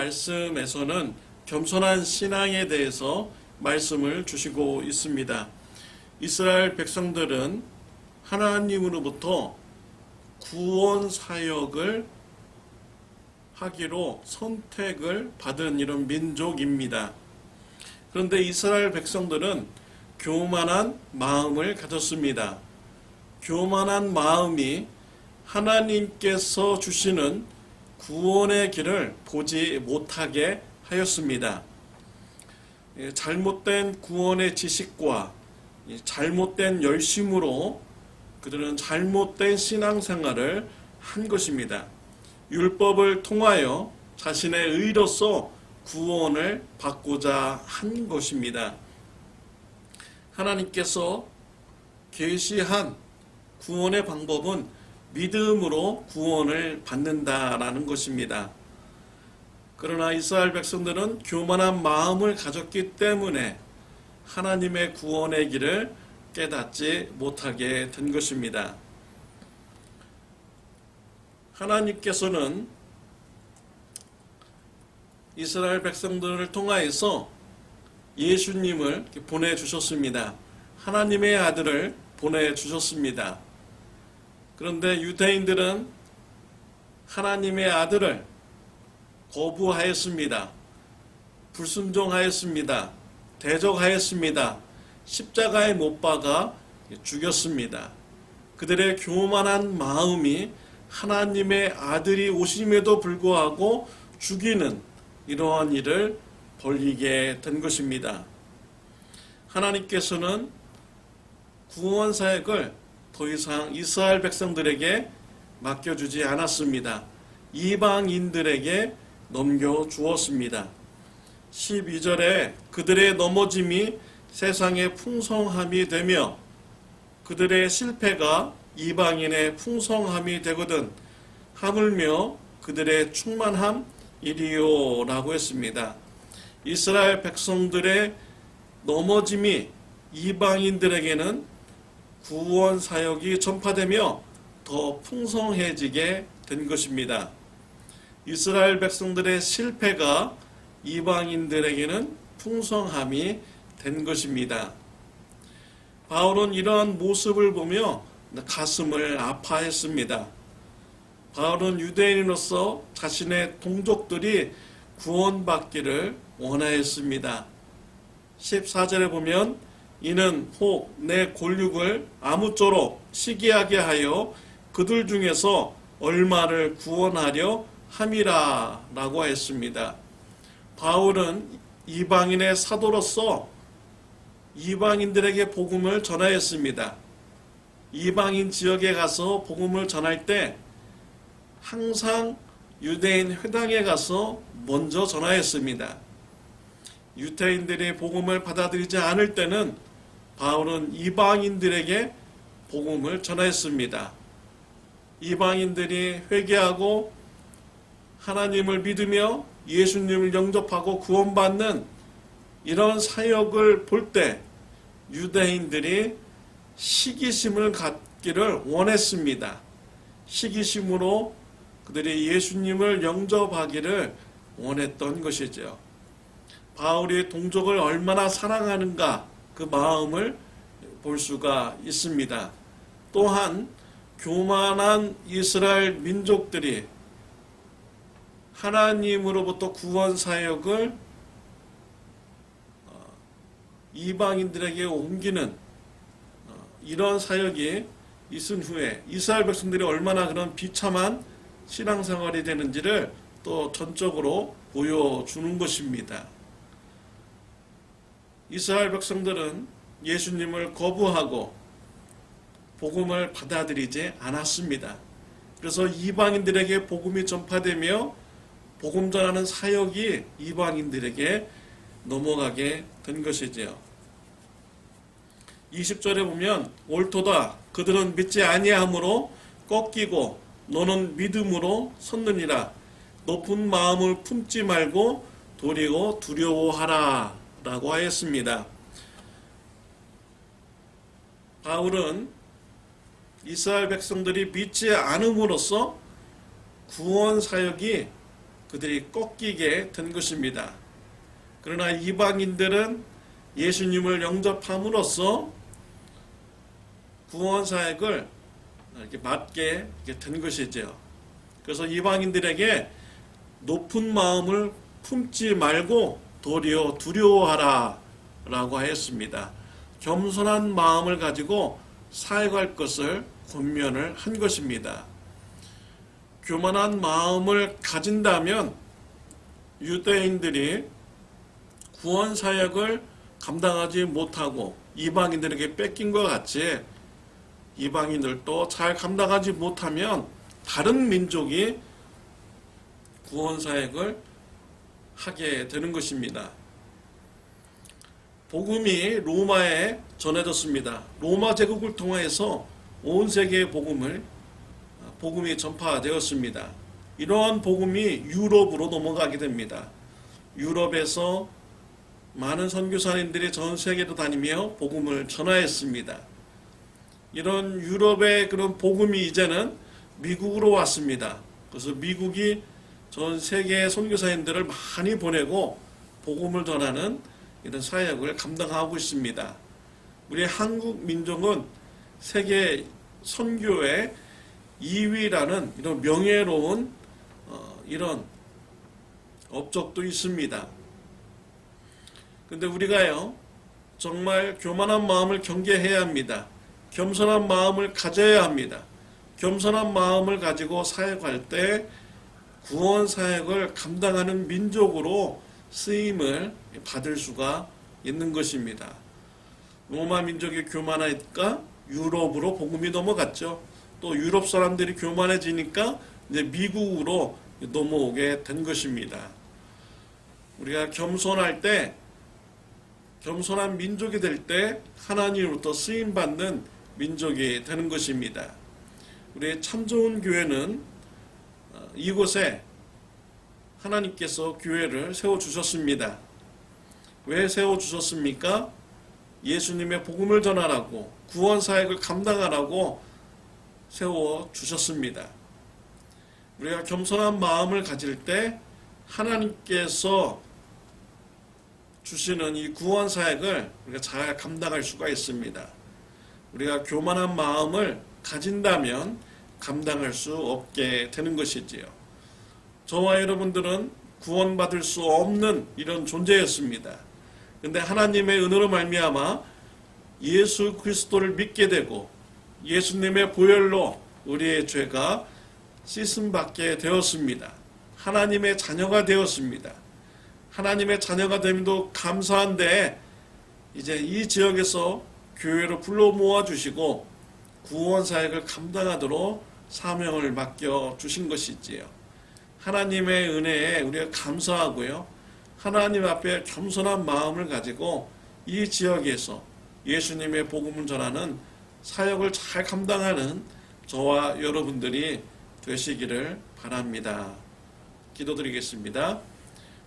말씀에서는 겸손한 신앙에 대해서 말씀을 주시고 있습니다. 이스라엘 백성들은 하나님으로부터 구원 사역을 하기로 선택을 받은 이런 민족입니다. 그런데 이스라엘 백성들은 교만한 마음을 가졌습니다. 교만한 마음이 하나님께서 주시는 구원의 길을 보지 못하게 하였습니다. 잘못된 구원의 지식과 잘못된 열심으로 그들은 잘못된 신앙생활을 한 것입니다. 율법을 통하여 자신의 의로서 구원을 받고자 한 것입니다. 하나님께서 계시한 구원의 방법은 믿음으로 구원을 받는다라는 것입니다. 그러나 이스라엘 백성들은 교만한 마음을 가졌기 때문에 하나님의 구원의 길을 깨닫지 못하게 된 것입니다. 하나님께서는 이스라엘 백성들을 통하여서 예수님을 보내주셨습니다. 하나님의 아들을 보내주셨습니다. 그런데 유대인들은 하나님의 아들을 거부하였습니다. 불순종하였습니다. 대적하였습니다. 십자가에 못 박아 죽였습니다. 그들의 교만한 마음이 하나님의 아들이 오심에도 불구하고 죽이는 이러한 일을 벌이게 된 것입니다. 하나님께서는 구원 사역을 더 이상 이스라엘 백성들에게 맡겨주지 않았습니다. 이방인들에게 넘겨주었습니다. 12절에 그들의 넘어짐이 세상의 풍성함이 되며 그들의 실패가 이방인의 풍성함이 되거든 하물며 그들의 충만함이리요 라고 했습니다. 이스라엘 백성들의 넘어짐이 이방인들에게는 구원 사역이 전파되며 더 풍성해지게 된 것입니다. 이스라엘 백성들의 실패가 이방인들에게는 풍성함이 된 것입니다. 바울은 이러한 모습을 보며 가슴을 아파했습니다. 바울은 유대인으로서 자신의 동족들이 구원받기를 원하였습니다. 14절에 보면 이는 혹 내 골육을 아무쪼록 시기하게 하여 그들 중에서 얼마를 구원하려 함이라 라고 했습니다. 바울은 이방인의 사도로서 이방인들에게 복음을 전하였습니다. 이방인 지역에 가서 복음을 전할 때 항상 유대인 회당에 가서 먼저 전하였습니다. 유대인들이 복음을 받아들이지 않을 때는 바울은 이방인들에게 복음을 전하였습니다. 이방인들이 회개하고 하나님을 믿으며 예수님을 영접하고 구원받는 이런 사역을 볼 때 유대인들이 시기심을 갖기를 원했습니다. 시기심으로 그들이 예수님을 영접하기를 원했던 것이죠. 바울이 동족을 얼마나 사랑하는가 그 마음을 볼 수가 있습니다. 또한 교만한 이스라엘 민족들이 하나님으로부터 구원 사역을 이방인들에게 옮기는 이런 사역이 있은 후에 이스라엘 백성들이 얼마나 그런 비참한 신앙생활이 되는지를 또 전적으로 보여주는 것입니다. 이스라엘 백성들은 예수님을 거부하고 복음을 받아들이지 않았습니다. 그래서 이방인들에게 복음이 전파되며 복음 전하는 사역이 이방인들에게 넘어가게 된 것이지요. 20절에 보면 옳도다 그들은 믿지 아니함으로 꺾이고 너는 믿음으로 섰느니라 높은 마음을 품지 말고 도리고 두려워하라 라고 하였습니다. 바울은 이스라엘 백성들이 믿지 않음으로써 구원 사역이 그들이 꺾이게 된 것입니다. 그러나 이방인들은 예수님을 영접함으로써 구원 사역을 이렇게 맡게 된 것이죠. 그래서 이방인들에게 높은 마음을 품지 말고 도리어 두려워하라 라고 하였습니다. 겸손한 마음을 가지고 사역할 것을 권면을 한 것입니다. 교만한 마음을 가진다면 유대인들이 구원 사역을 감당하지 못하고 이방인들에게 뺏긴 것 같이 이방인들도 잘 감당하지 못하면 다른 민족이 구원 사역을 하게 되는 것입니다. 복음이 로마에 전해졌습니다. 로마 제국을 통해서 온 세계의 복음이 전파되었습니다. 이러한 복음이 유럽으로 넘어가게 됩니다. 유럽에서 많은 선교사님들이 전 세계로 다니며 복음을 전하였습니다. 이런 유럽의 그런 복음이 이제는 미국으로 왔습니다. 그래서 미국이 전 세계의 선교사님들을 많이 보내고 복음을 전하는 이런 사역을 감당하고 있습니다. 우리 한국 민족은 세계 선교의 2위라는 이런 명예로운 이런 업적도 있습니다. 근데 우리가요, 정말 교만한 마음을 경계해야 합니다. 겸손한 마음을 가져야 합니다. 겸손한 마음을 가지고 사역할 때 구원 사역을 감당하는 민족으로 쓰임을 받을 수가 있는 것입니다. 로마 민족이 교만하니까 유럽으로 복음이 넘어갔죠. 또 유럽 사람들이 교만해지니까 이제 미국으로 넘어오게 된 것입니다. 우리가 겸손할 때, 겸손한 민족이 될 때 하나님으로부터 쓰임받는 민족이 되는 것입니다. 우리 참 좋은 교회는 이곳에 하나님께서 교회를 세워주셨습니다. 왜 세워주셨습니까? 예수님의 복음을 전하라고, 구원 사역을 감당하라고 세워주셨습니다. 우리가 겸손한 마음을 가질 때 하나님께서 주시는 이 구원 사역을 우리가 잘 감당할 수가 있습니다. 우리가 교만한 마음을 가진다면 감당할 수 없게 되는 것이지요. 저와 여러분들은 구원받을 수 없는 이런 존재였습니다. 그런데 하나님의 은혜로 말미암아 예수 그리스도를 믿게 되고 예수님의 보혈로 우리의 죄가 씻음받게 되었습니다. 하나님의 자녀가 되었습니다. 하나님의 자녀가 됨도 감사한데 이제 이 지역에서 교회로 불러 모아주시고 구원 사역을 감당하도록 사명을 맡겨주신 것이지요. 하나님의 은혜에 우리가 감사하고요. 하나님 앞에 겸손한 마음을 가지고 이 지역에서 예수님의 복음을 전하는 사역을 잘 감당하는 저와 여러분들이 되시기를 바랍니다. 기도드리겠습니다.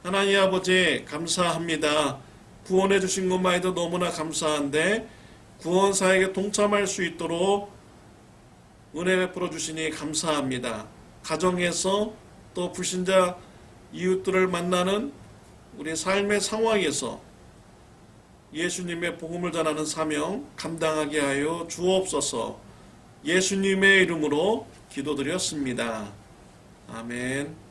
하나님 아버지 감사합니다. 구원해 주신 것만 해도 너무나 감사한데 구원 사역에 동참할 수 있도록 은혜 베풀어 주시니 감사합니다. 가정에서 또 불신자 이웃들을 만나는 우리 삶의 상황에서 예수님의 복음을 전하는 사명 감당하게 하여 주옵소서. 예수님의 이름으로 기도드렸습니다. 아멘.